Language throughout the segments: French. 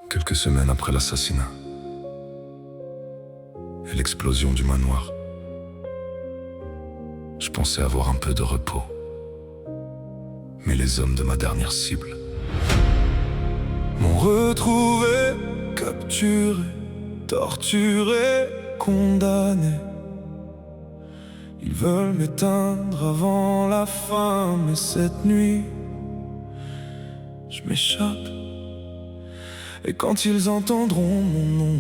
Quelques semaines après l'assassinat et l'explosion du manoir, je pensais avoir un peu de repos. Mais les hommes de ma dernière cible m'ont retrouvé, capturé, torturé, condamné. Ils veulent m'éteindre avant la fin, mais cette nuit, je m'échappe. Et quand ils entendront mon nom,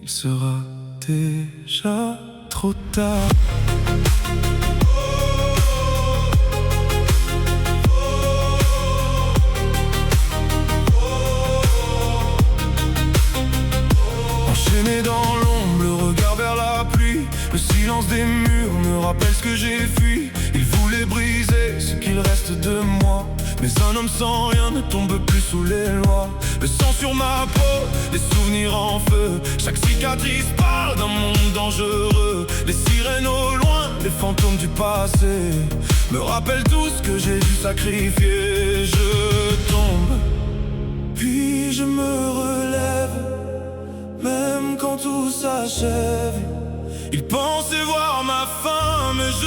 il sera déjà trop tard. Enchaîné dans l'ombre, le regard vers la pluie, le silence des murs me rappelle ce que j'ai fui. Ils voulaient briser ce qu'il reste de moi, mais un homme sans rien ne tombe plus sous les lois. Le sang sur ma peau, les souvenirs en feu, chaque cicatrice parle d'un monde dangereux. Les sirènes au loin, les fantômes du passé me rappellent tout ce que j'ai dû sacrifier. Je tombe, puis je me relève, même quand tout s'achève. Ils pensaient voir ma fin, mais je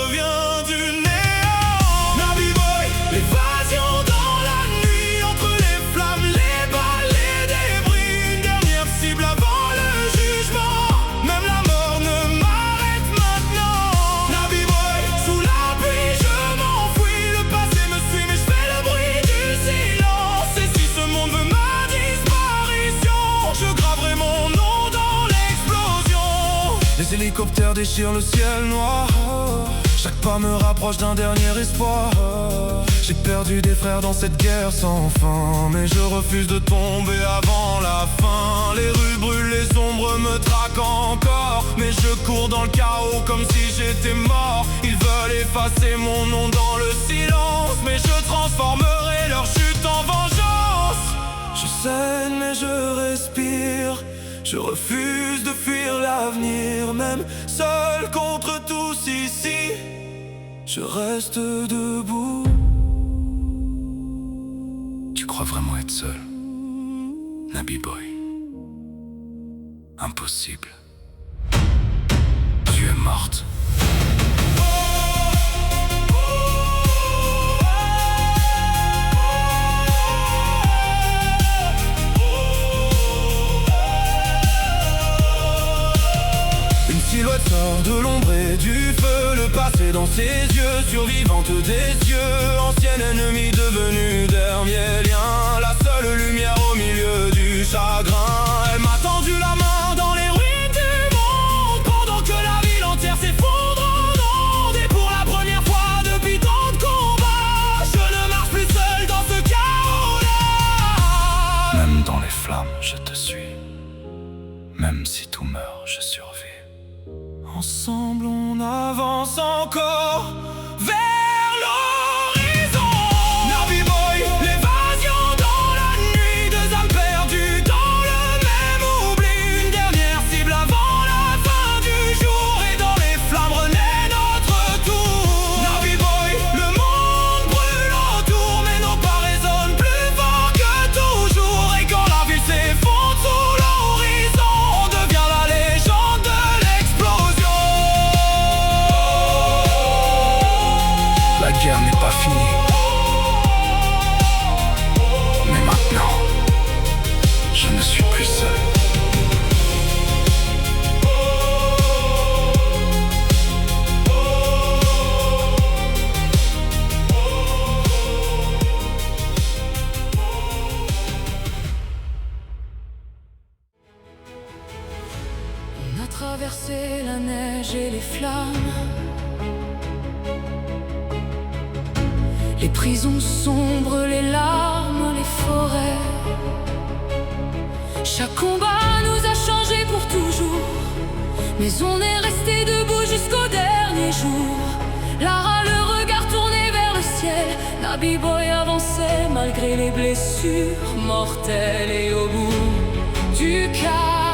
reviens du néant. Nabi Boy, l'évasion dans la nuit, entre les flammes, les balles, les débris. Une dernière cible avant le jugement, même la mort ne m'arrête maintenant. Nabi Boy, sous la pluie je m'enfuis, le passé me suit mais je fais le bruit du silence. Et si ce monde veut ma disparition, je graverai mon nom dans l'explosion. Les hélicoptères déchirent le ciel noir, chaque pas me rapproche d'un dernier espoir. J'ai perdu des frères dans cette guerre sans fin, mais je refuse de tomber avant la fin. Les rues brûlent, les ombres me traquent encore, mais je cours dans le chaos comme si j'étais mort. Ils veulent effacer mon nom dans le silence, mais je transformerai leur chute en vengeance. Je saigne mais je respire, je refuse de fuir l'avenir. Même seul contre tous ici, je reste debout. Tu crois vraiment être seul, Nabi Boy? Impossible. Tu es morte. Silhouette sort de l'ombre et du feu, le passé dans ses yeux, survivante des cieux, ancienne ennemie devenue dernier lien, la seule lumière au milieu du chagrin. Elle m'a tendu la main dans les ruines du monde, pendant que la ville entière s'effondre en ondes. Et pour la première fois depuis tant de combats, je ne marche plus seul dans ce chaos-là. Même dans les flammes, je te suis. Même si tout meurt, je survis. Ensemble on avance encore vers l'horizon. Nabi Boy, l'évasion dans la nuit, deux âmes perdues dans le même oubli. Une dernière cible avant la fin du jour, et dans les flammes renaît notre tour. Nabi Boy, le monde brûle autour, mais nos pas résonnent plus fort que toujours. Et quand la ville s'effondre sous l'horizon, on devient la légende de l'explosion. La guerre n'est pas finie, mais maintenant, je ne suis plus seul. On a traversé la neige et les flammes, les prisons sombres, les larmes, les forêts. Chaque combat nous a changés pour toujours, mais on est resté debout jusqu'au dernier jour. Lara, le regard tourné vers le ciel, Nabi Boy avançait malgré les blessures mortelles. Et au bout du chaos,